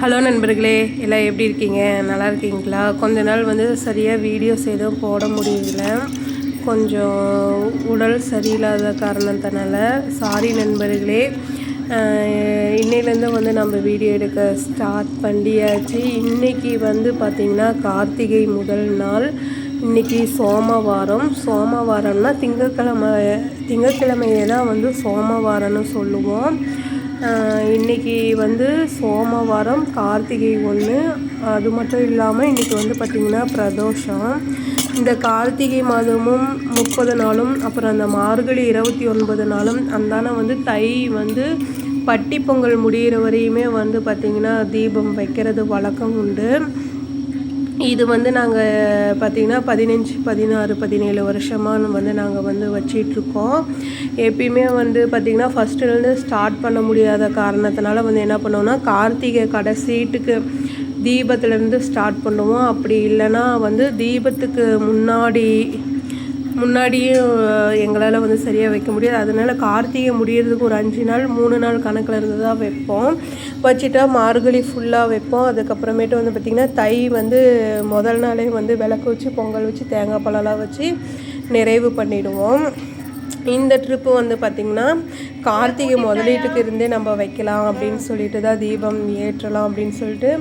Hello நண்பர்களே, எல்லாம் எப்படி இருக்கீங்க? நல்லா இருக்கீங்களா? கொஞ்ச நாள் வந்து சரியாக வீடியோஸ் எதுவும் போட முடியல. கொஞ்சம் உடல் சரியில்லாத காரணத்தினால சாரி நண்பர்களே. இன்னையிலேருந்து வந்து நம்ம வீடியோ எடுக்க ஸ்டார்ட் பண்ணியாச்சு. இன்றைக்கி வந்து பார்த்திங்கன்னா கார்த்திகை முதல் நாள். இன்றைக்கி சோமவாரம்னா திங்கட்கிழமையே தான் வந்து சோமவாரம்னு சொல்லுவோம். இன்றைக்கி வந்து சோமவாரம், கார்த்திகை 1. அது மட்டும் இல்லாமல் இன்றைக்கி வந்து பார்த்திங்கன்னா பிரதோஷம். இந்த கார்த்திகை மாதமும் 30 நாளும், அப்புறம் அந்த மார்கழி 29 நாளும், அந்தான வந்து தை வந்து பட்டி பொங்கல் முடிகிற வரையுமே வந்து பார்த்திங்கன்னா தீபம் வைக்கிறது வழக்கம் உண்டு. இது வந்து நாங்கள் பார்த்திங்கன்னா 15, 16, 17 வருஷமாக வந்து நாங்கள் வந்து வச்சிட்ருக்கோம். எப்பயுமே வந்து பார்த்திங்கன்னா ஃபஸ்ட்டுலேருந்து ஸ்டார்ட் பண்ண முடியாத காரணத்தினால வந்து என்ன பண்ணுவோம்னா, கார்த்திகை கடைசீட்டுக்கு தீபத்துலேருந்து ஸ்டார்ட் பண்ணுவோம். அப்படி இல்லைன்னா வந்து தீபத்துக்கு முன்னாடியும் எங்களால் வந்து சரியாக வைக்க முடியாது. அதனால் கார்த்திகை முடியறதுக்கு ஒரு 5 நாள் 3 நாள் கணக்கில் இருந்து தான் வைப்போம். வச்சுட்டா மார்கழி ஃபுல்லாக வைப்போம். அதுக்கப்புறமேட்டு வந்து பார்த்திங்கன்னா தை வந்து முதல் நாளே வந்து விளக்கு வச்சு பொங்கல் வச்சு தேங்காய் பழம்லாம் வச்சு நிறைவு பண்ணிவிடுவோம். இந்த ட்ரிப்பு வந்து பார்த்திங்கன்னா கார்த்திகை முதலீட்டுக்கு இருந்தே நம்ம வைக்கலாம் அப்படின்னு சொல்லிட்டு தான் தீபம் ஏற்றலாம் அப்படின்னு சொல்லிட்டு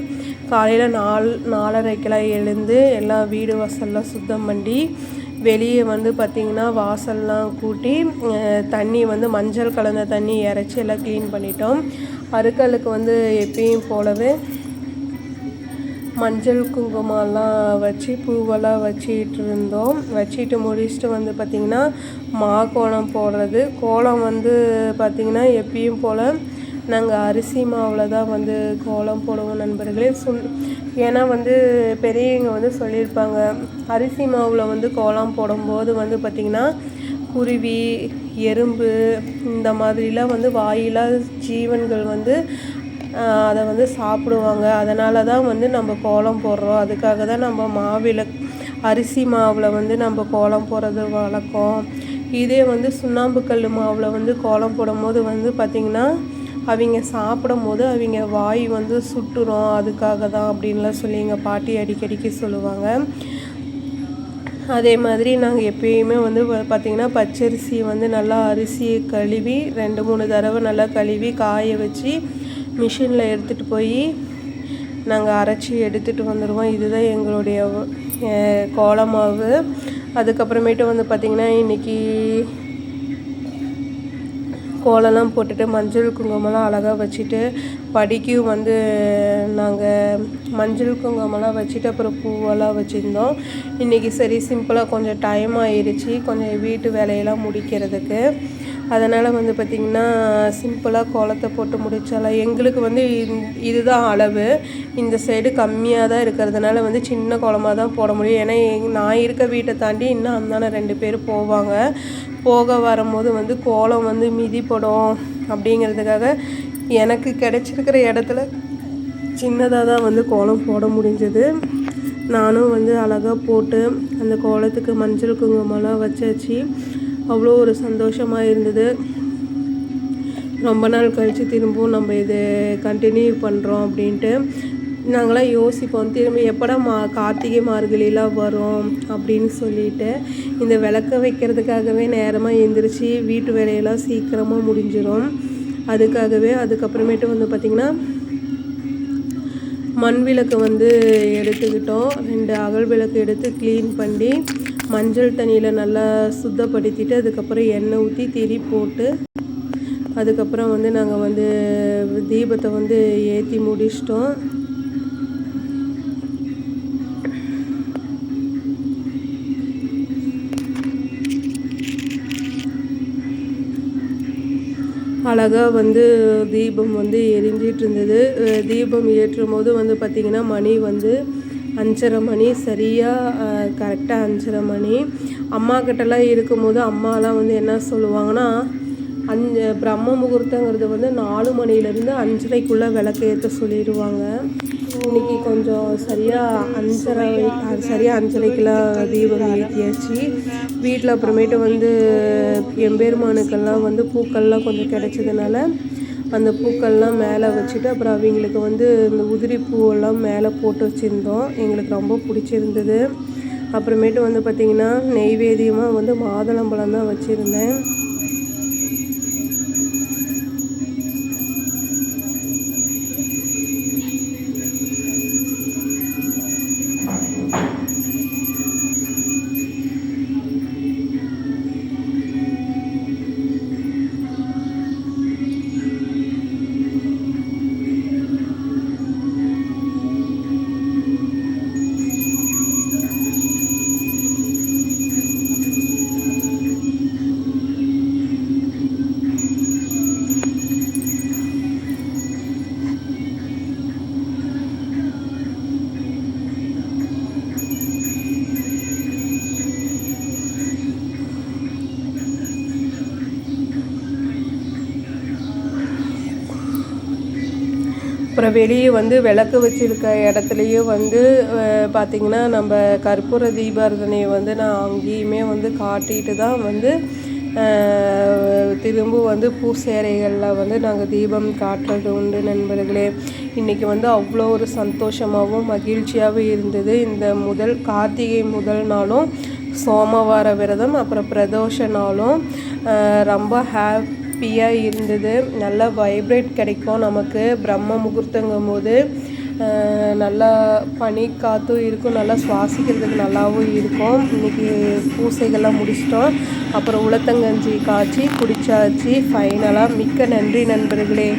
காலையில் 4:30க்கெல்லாம் எழுந்து எல்லாம் வீடு வாசல்லாம் சுத்தம் பண்ணி வெளியே வந்து பார்த்திங்கன்னா வாசல்லாம் கூட்டி தண்ணி வந்து மஞ்சள் கலந்த தண்ணி இறச்சி எல்லாம் க்ளீன் பண்ணிட்டோம். அருக்கலுக்கு வந்து எப்பயும் போலவே மஞ்சள் குங்குமம்லாம் வச்சு பூவெல்லாம் வச்சிட்டு முடிச்சுட்டு வந்து பார்த்திங்கன்னா கோலம் போடுறது. கோலம் வந்து பார்த்திங்கன்னா எப்பயும் போல் நாங்கள் அரிசி மாவில் தான் வந்து கோலம் போடுவோம் நண்பர்களே. ஏன்னா வந்து பெரியவங்க வந்து சொல்லியிருப்பாங்க, அரிசி மாவில் வந்து கோலம் போடும்போது வந்து பார்த்திங்கன்னா குருவி, எறும்பு இந்த மாதிரிலாம் வந்து வாயிலா ஜீவன்கள் வந்து அதை வந்து சாப்பிடுவாங்க. அதனால தான் வந்து நம்ம கோலம் போடுறோம். அதுக்காக தான் நம்ம அரிசி மாவில் வந்து நம்ம கோலம் போடுறது வழக்கம். இதே வந்து சுண்ணாம்பு கல் மாவில் வந்து கோலம் போடும்போது வந்து பார்த்திங்கன்னா அவங்க சாப்பிடும் போது அவங்க வாய் வந்து சுட்டுரும். அதுக்காக தான் அப்படின்லாம் சொல்லி எங்கள் பாட்டி அடிக்கடிக்கு சொல்லுவாங்க. அதே மாதிரி நாங்கள் எப்பயுமே வந்து பார்த்திங்கன்னா பச்சரிசி வந்து நல்லா அரிசியை கழுவி 2-3 தடவை நல்லா கழுவி காய வச்சு மிஷினில் எடுத்துகிட்டு போய் நாங்கள் அரைச்சி எடுத்துகிட்டு வந்துடுவோம். இதுதான் எங்களுடைய கோலமாவு. அதுக்கப்புறமேட்டு வந்து பார்த்திங்கன்னா இன்றைக்கி கோலம்லாம் போட்டுட்டு மஞ்சள் குங்குமம்லாம் அழகாக வச்சுட்டு படிக்கும் வந்து நாங்கள் மஞ்சள் குங்குமம்லாம் வச்சுட்டு அப்புறம் பூவெல்லாம் வச்சுருந்தோம். இன்றைக்கி சரி சிம்பிளாக கொஞ்சம் டைம் ஆயிடுச்சு கொஞ்சம் வீட்டு வேலையெல்லாம் முடிக்கிறதுக்கு. அதனால் வந்து பார்த்திங்கன்னா சிம்பிளாக கோலத்தை போட்டு முடிச்சாலாம். எங்களுக்கு வந்து இதுதான் அளவு. இந்த சைடு கம்மியாக தான் இருக்கிறதுனால வந்து சின்ன கோலமாக தான் போட முடியும். ஏன்னா நான் இருக்க வீட்டை தாண்டி இன்னும் அந்தான 2 பேர் போக வரும்போது வந்து கோலம் வந்து மிதிப்படும் அப்படிங்கிறதுக்காக எனக்கு கிடைச்சிருக்கிற இடத்துல சின்னதாக தான் வந்து கோலம் போட முடிஞ்சது. நானும் வந்து அழகாக போட்டு அந்த கோலத்துக்கு மஞ்சள் குங்குமம்லாம் வச்சாச்சு. அவ்வளோ ஒரு சந்தோஷமாக இருந்தது. ரொம்ப நாள் கழித்து திரும்பவும் நம்ம இது கண்டினியூ பண்ணுறோம் அப்படின்ட்டு நாங்களாம் யோசிப்போம், திரும்பி எப்படா கார்த்திகை மார்கழிலாம் வரும் அப்படின்னு சொல்லிட்டு. இந்த விளக்க வைக்கிறதுக்காகவே நேரமாக எழுந்திரிச்சு வீட்டு வேலையெல்லாம் சீக்கிரமாக முடிஞ்சிடும். அதுக்கப்புறமேட்டு வந்து பார்த்திங்கன்னா மண் விளக்கு வந்து எடுத்துக்கிட்டோம். 2 அகல் விளக்கு எடுத்து க்ளீன் பண்ணி மஞ்சள் தண்ணியில் நல்லா சுத்தப்படுத்திட்டு அதுக்கப்புறம் எண்ணெய் ஊற்றி திரி போட்டு அதுக்கப்புறம் வந்து நாங்கள் வந்து தீபத்தை வந்து ஏற்றி முடிச்சிட்டோம். அழகாக வந்து தீபம் வந்து எரிஞ்சிட்டு இருந்தது. தீபம் ஏற்றும் போது வந்து பார்த்திங்கன்னா மணி வந்து 5:30 மணி, சரியாக கரெக்டாக 5:30 மணி. அம்மா கிட்டலாம் இருக்கும்போது அம்மாலாம் வந்து என்ன சொல்லுவாங்கன்னா, பிரம்ம முகூர்த்தங்கிறது வந்து 4 மணிலேருந்து 5:30க்குள்ளே விளக்கு ஏற்ற சொல்லிடுவாங்க. இன்றைக்கி கொஞ்சம் சரியாக 5:30க்கெலாம் தீபம் ஏற்றியாச்சு. வீட்டில் அப்புறமேட்டு வந்து எம்பெருமானுக்கெல்லாம் வந்து பூக்கள்லாம் கொஞ்சம் கிடைச்சதுனால அந்த பூக்கள்லாம் மேலே வச்சுட்டு அப்புறம் அவங்களுக்கு வந்து இந்த உதிரி பூவெல்லாம் மேலே போட்டு வச்சுருந்தோம். எங்களுக்கு ரொம்ப பிடிச்சிருந்தது. அப்புறமேட்டு வந்து பார்த்திங்கன்னா நெய்வேத்தியமாக வந்து மாதுளம்பழம் தான் வச்சுருந்தேன். அப்புறம் வெளியே வந்து விளக்கு வச்சுருக்க இடத்துலையும் வந்து பார்த்திங்கன்னா நம்ம கற்பூர தீபாரதனையை வந்து நான் அங்கேயுமே வந்து காட்டிட்டு தான் வந்து திரும்ப வந்து பூசேரைகளில் வந்து நாங்கள் தீபம் காட்டுறது உண்டு நண்பர்களே. இன்றைக்கி வந்து அவ்வளோ ஒரு சந்தோஷமாகவும் மகிழ்ச்சியாகவும் இருந்தது. இந்த கார்த்திகை முதல் நாளும் சோமவார விரதம் அப்புறம் பிரதோஷ நாளும் ரொம்ப ஹாப்பியாக இருந்தது. நல்லா வைப்ரேட் கிடைக்கும் நமக்கு. பிரம்ம முகூர்த்தங்கும் போது நல்லா பனி காற்றும் இருக்கும், நல்லா சுவாசிக்கிறதுக்கு நல்லாவும் இருக்கும். இன்றைக்கி பூசைகள்லாம் முடிச்சிட்டோம். அப்புறம் உளுத்தங்கஞ்சி காய்ச்சி குடித்தாச்சு ஃபைனலாக. மிக்க நன்றி நண்பர்களே.